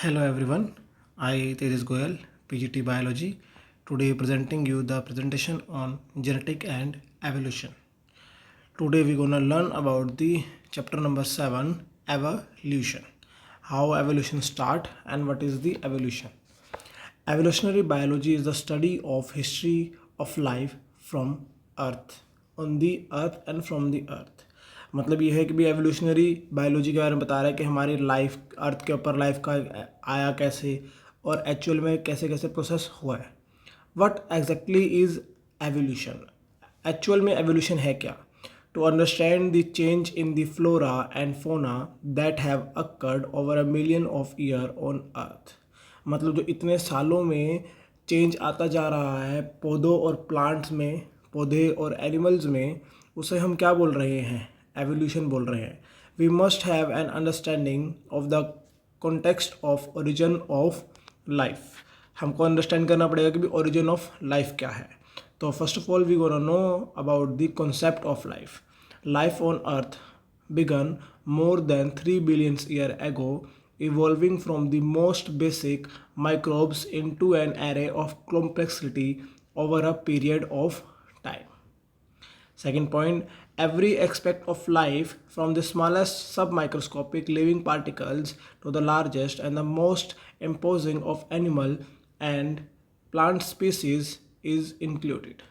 Hello everyone, I Tejas Goyal, PGT Biology. Today presenting you the presentation on genetic and evolution. Today we're gonna learn about the chapter number 7, evolution. How evolution start and what is the evolution. Evolutionary biology is the study of history of life from earth, on the earth and from the earth. मतलब ये है कि भी evolutionary biology के बारे में बता रहा है कि हमारी लाइफ अर्थ के ऊपर लाइफ का आया कैसे और एक्चुअल में कैसे कैसे प्रोसेस हुआ है. What exactly is evolution. Actual में एवोल्यूशन है क्या. To understand the change in the flora and fauna that have occurred over a million of year on earth. मतलब जो इतने सालों में चेंज आता जा रहा है पौधों और प्लांट्स में, पौधे और एनिमल्स में, उसे हम क्या बोल रहे हैं, एवोल्यूशन बोल रहे हैं. We must have an understanding of the context of origin of life. हमको अंडरस्टैंड करना पड़ेगा कि भी ओरिजिन ऑफ लाइफ क्या है. तो first of all we gonna know about the concept of life. Life on Earth began more than 3 billion years ago, evolving from the most basic microbes into an array of complexity over a period of time. Second point, every aspect of life from the smallest submicroscopic living particles to the largest and the most imposing of animal and plant species is included.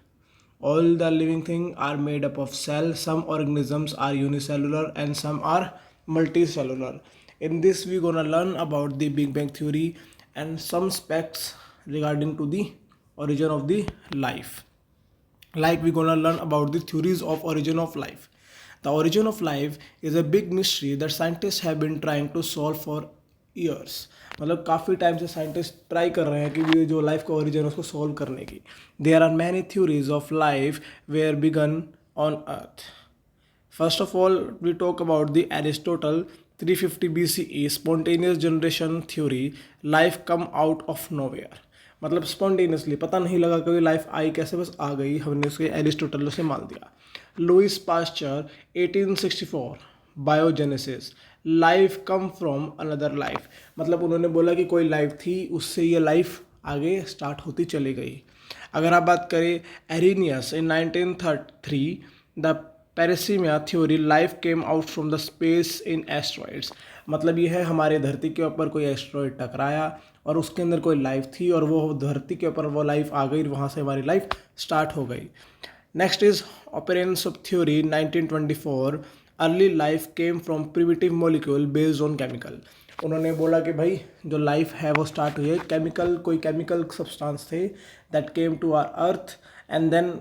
All the living things are made up of cells. Some organisms are unicellular and some are multicellular. In this we gonna learn about the Big Bang theory and some specs regarding to the origin of the life. Like we're gonna learn about the theories of origin of life. The origin of life is a big mystery that scientists have been trying to solve for years. मतलब काफ़ी time से scientist try कर रहे हैं कि ये जो life का ओरिजिन है उसको सॉल्व करने की. There are many theories of life where began on earth. First of all, we talk about the Aristotle 350 BCE spontaneous generation theory. Life come out of nowhere. मतलब स्पॉन्टेनियसली पता नहीं लगा कभी लाइफ आई कैसे, बस आ गई, हमने उसके एरिस्टोटल से मान दिया. Louis Pasteur 1864 biogenesis. Life come from another life. मतलब उन्होंने बोला कि कोई लाइफ थी, उससे ये लाइफ आगे स्टार्ट होती चली गई. अगर आप बात करें Arrhenius in 1933 the panspermia theory, life came out from the space in asteroids. मतलब ये है हमारे धरती के ऊपर कोई एस्ट्रॉइड टकराया और उसके अंदर कोई लाइफ थी और वो धरती के ऊपर वो लाइफ आ गई, वहाँ से हमारी लाइफ स्टार्ट हो गई. Next is Oparin's of theory 1924. Early life came from primitive molecule based on chemical. उन्होंने बोला कि भाई जो लाइफ है वो स्टार्ट हुई है केमिकल, कोई केमिकल सब्सटेंस थे that came to our earth and then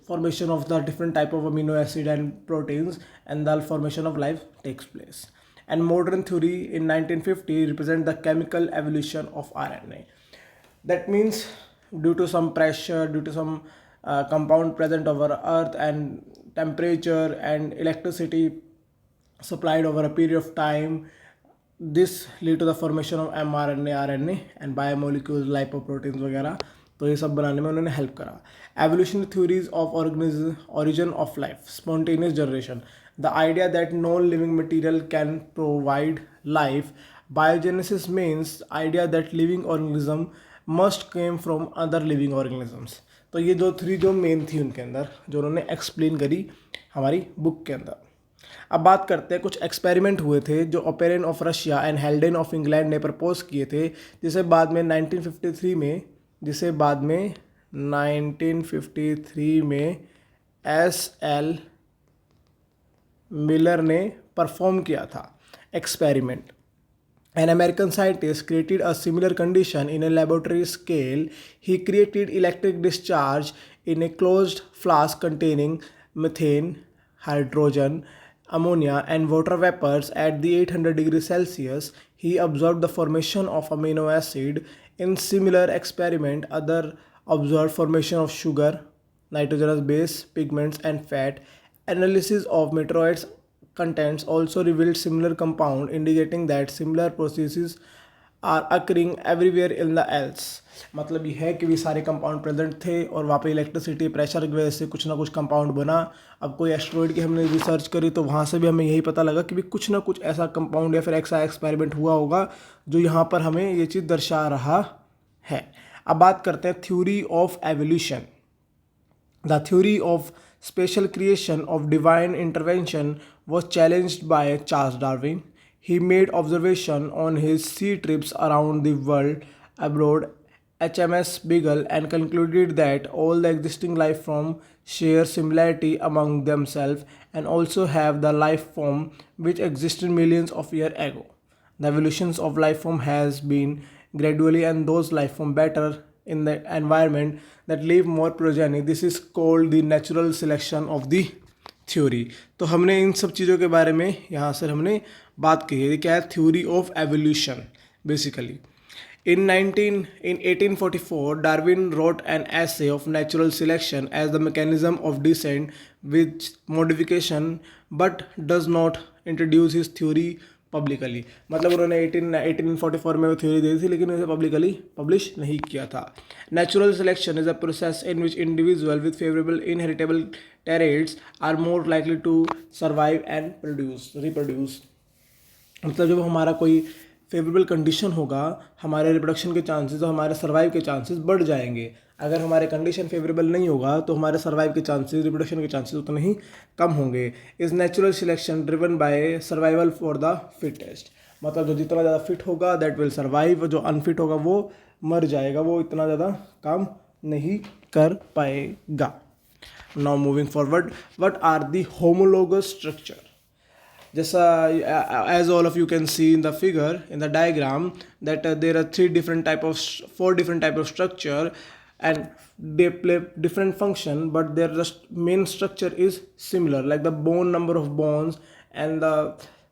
formation of the different type of amino acid and proteins and the formation of life takes place. And modern theory in 1950 represent the chemical evolution of RNA. That means due to some pressure, due to some compound present over earth and temperature and electricity supplied over a period of time, this lead to the formation of mRNA, RNA and biomolecules, lipoproteins वगैरह. तो ये सब बनाने में उन्होंने help करा. Evolutionary theories of origin of life. Spontaneous generation. The idea that non living material can provide life. Biogenesis means idea that living organism must came from other living organisms. तो ये जो थ्री जो main थी उनके अंदर जो उन्होंने explain करी हमारी बुक के अंदर. अब बात करते हैं, कुछ एक्सपेरिमेंट हुए थे जो operon of Russia and हेल्डेन of England ने प्रपोज किए थे, जिसे बाद में 1953 में S.L. मिलर ने परफॉर्म किया था experiment. An American scientist created a similar condition in a laboratory scale. He created electric discharge in a closed flask containing methane, hydrogen, ammonia, and water vapors at the 800 degrees Celsius. He observed the formation of amino acid. In similar experiment, other observed formation of sugar, nitrogenous base, pigments, and fat. Analysis of meteoroids contents also revealed similar compound, indicating that similar processes are occurring everywhere in the else. मतलब ये है कि भी सारे compound present थे और वहाँ पे इलेक्ट्रिसिटी प्रेशर की वजह से कुछ ना कुछ कंपाउंड बना। अब कोई एस्ट्रॉइड की हमने रिसर्च करी तो वहाँ से भी हमें यही पता लगा कि भी कुछ ना कुछ ऐसा कंपाउंड या फिर ऐसा एक्सपेरिमेंट हुआ होगा जो यहाँ पर हमें ये चीज़ दर्शा रहा है। अब बात करते हैं theory of evolution. The theory of special creation of divine intervention was challenged by Charles Darwin. He made observation on his sea trips around the world aboard HMS Beagle and concluded that all the existing life forms share similarity among themselves and also have the life form which existed millions of years ago. The evolution of life form has been gradually and those life form better in the environment that leave more progeny. This is called the natural selection of the theory. तो हमने इन सब चीज़ों के बारे में यहाँ से हमने बात की है। ये क्या है? Theory of evolution basically. In 1844, Darwin wrote an essay of natural selection as the mechanism of descent with modification, but does not introduce his theory publicly. मतलब उन्होंने 1844 में वो थ्योरी दी थी लेकिन उसे पब्लिकली पब्लिश नहीं किया था। Natural selection is a process in which individual with favourable inheritable traits are more likely to survive and reproduce. मतलब जब हमारा कोई फेवरेबल कंडीशन होगा हमारे रिप्रोडक्शन के चांसेस और हमारे सर्वाइव के चांसेस बढ़ जाएंगे। अगर हमारे कंडीशन फेवरेबल नहीं होगा तो हमारे सर्वाइव के चांसेस रिप्रोडक्शन के चांसेस उतने ही कम होंगे। Is natural selection driven by survival for the fittest. मतलब जो जितना ज़्यादा फिट होगा दैट विल सर्वाइव, जो अनफिट होगा वो मर जाएगा, वो इतना ज़्यादा काम नहीं कर पाएगा। Now moving forward, what are the homologous structure. जैसा as all of you can see in the figure in the diagram that there are four different type of structure and they play different function but their just main structure is similar, like the bone number of bones and the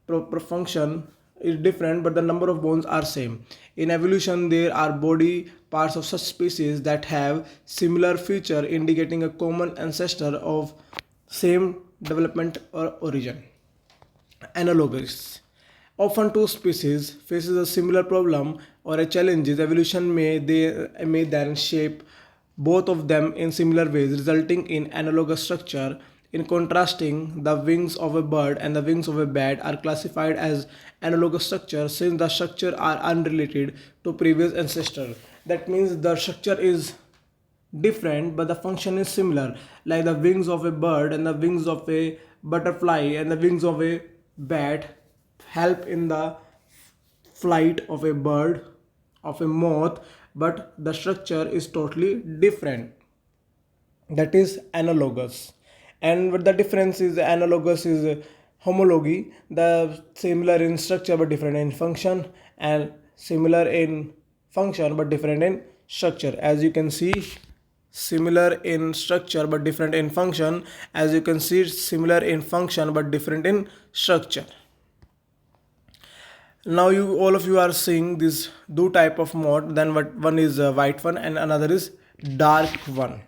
proper function is different but the number of bones are same. In evolution there are body parts of such species that have similar feature indicating a common ancestor of same development or origin. Analogous. Often two species faces a similar problem or a challenge. Evolution may then shape both of them in similar ways, resulting in analogous structure. In contrasting, the wings of a bird and the wings of a bat are classified as analogous structure since the structure are unrelated to previous ancestor. That means the structure is different but the function is similar, like the wings of a bird and the wings of a butterfly and the wings of a bat help in the flight of a bird, of a moth, but the structure is totally different. That is analogous. And what the difference is, analogous is homology, the similar in structure but different in function, and similar in function but different in structure. As you can see, similar in structure but different in function. As you can see, similar in function but different in structure. Now you all of you are seeing this two type of moth. Then what one is a white one and another is dark one.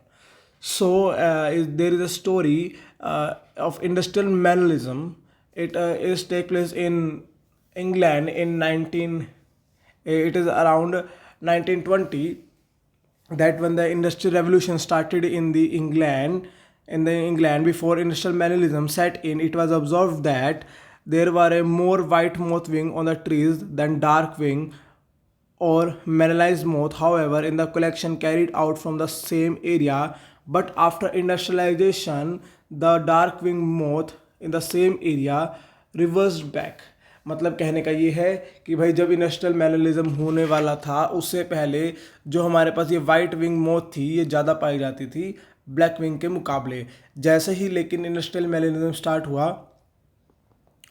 So there is a story of industrial manualism. It is take place in England in 19. It is around 1920. That when the industrial revolution started in the England before industrial manualism set in, it was observed that there were a more white moth wing on the trees than dark wing or manalized moth. However, in the collection carried out from the same area, but after industrialization, the dark wing moth in the same area reversed back. मतलब कहने का ये है कि भाई जब industrial मैनुअलिज्म होने वाला था उससे पहले जो हमारे पास ये वाइट विंग मोथ थी ये ज़्यादा पाई जाती थी ब्लैक विंग के मुकाबले। जैसे ही लेकिन इंडस्ट्रियल मैनुअलिज्म स्टार्ट हुआ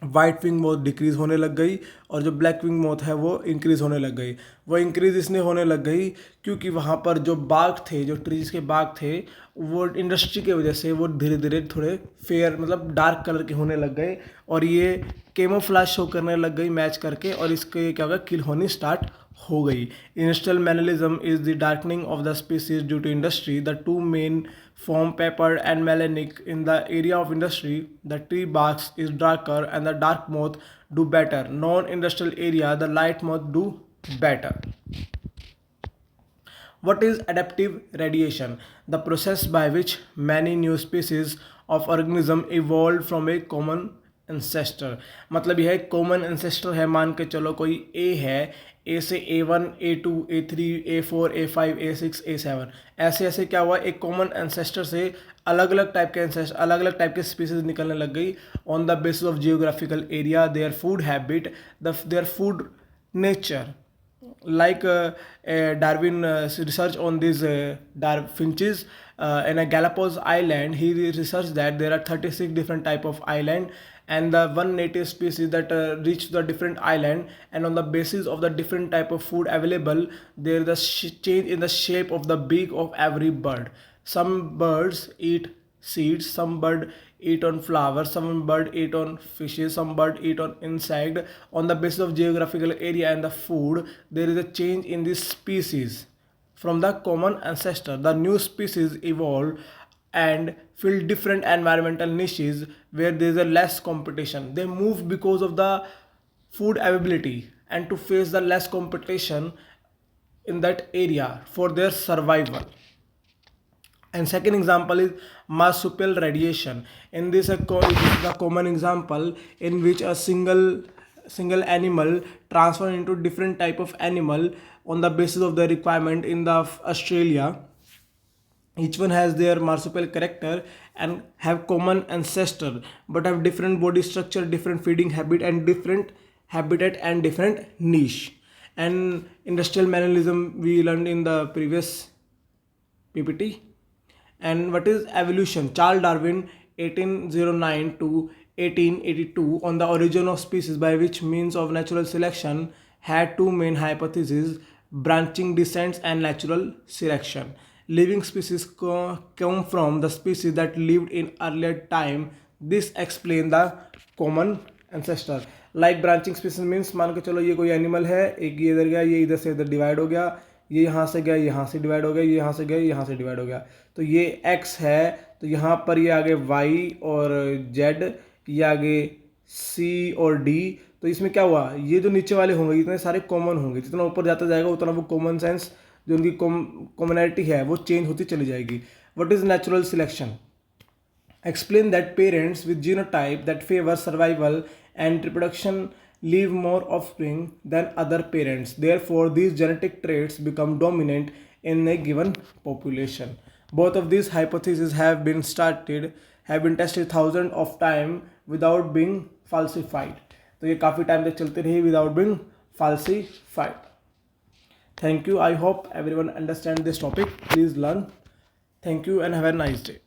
वाइट विंग मोथ डिक्रीज़ होने लग गई और जो ब्लैक विंग मोथ है वो इंक्रीज़ होने लग गई। वो इंक्रीज़ इसलिए होने लग गई क्योंकि वहाँ पर जो बाग थे, जो ट्रीज़ के बाग थे, वो इंडस्ट्री की वजह से वो धीरे धीरे थोड़े फेयर मतलब डार्क कलर के होने लग गए और ये कैमोफ्लेज शो करने लग गई मैच करके और इसके क्या होगा किल होनी स्टार्ट हो गई। Industrial melanism is the darkening of the species due to industry. The two main form peppered and melanic in the area of industry. The tree bark is darker and the dark moth do better. Non-industrial area, the light moth do better. What is adaptive radiation? The process by which many new species of organism evolved from a common ancestor. मतलब यह एक common ancestor है, मान के चलो कोई A है, A से A1, A2, A3, A4, A5, A6, A7, ऐसे ऐसे क्या हुआ, एक common ancestor से अलग अलग टाइप के स्पीसीज निकलने लग गई on the basis of geographical area, their food habit, their food nature. Like Darwin research on these finches in a Galapagos island. He researched that there are 36 different type of island, and the one native species that reached the different island, and on the basis of the different type of food available, there is a change in the shape of the beak of every bird. Some birds eat seeds, some bird eat on flowers, some bird eat on fishes, some bird eat on insect. On the basis of geographical area and the food, there is a change in this species from the common ancestor. The new species evolve and fill different environmental niches where there is a less competition. They move because of the food availability and to face the less competition in that area for their survival. And second example is marsupial radiation. In this, this is a common example in which a single animal transformed into different type of animal on the basis of the requirement in the Australia. Each one has their marsupial character and have common ancestor, but have different body structure, different feeding habit, and different habitat and different niche. And industrial mannerism we learned in the previous PPT. And what is evolution? Charles Darwin 1809 to 1882 on the origin of species, by which means of natural selection, had two main hypotheses: branching descent and natural selection. Living species come from the species that lived in earlier time. This explain the common ancestor. Like branching species means, मान के चलो ये कोई animal है, एक ये इधर गया, ये इधर से इधर डिवाइड हो गया, ये यहाँ से गया, यहाँ से डिवाइड हो गया, ये यहाँ से गया, यहाँ से डिवाइड हो गया, तो ये x है, तो यहाँ पर ये आगे y और z, ये आगे c और d. तो इसमें क्या हुआ, ये जो नीचे वाले होंगे इतने सारे कॉमन होंगे, जितना ऊपर जाता जाएगा उतना वो कॉमन सेंस जो उनकी कॉमनैलिटी है वो चेंज होती चली जाएगी. What is natural selection? Explain that parents with genotype that favor survival and reproduction leave more offspring than other parents. Therefore, these genetic traits become dominant in a given population. Both of these hypotheses have been tested thousands of times without being falsified. तो ये काफ़ी time तक चलती रही without being falsified. Thank you. I hope everyone understand this topic. Please learn. Thank you and have a nice day.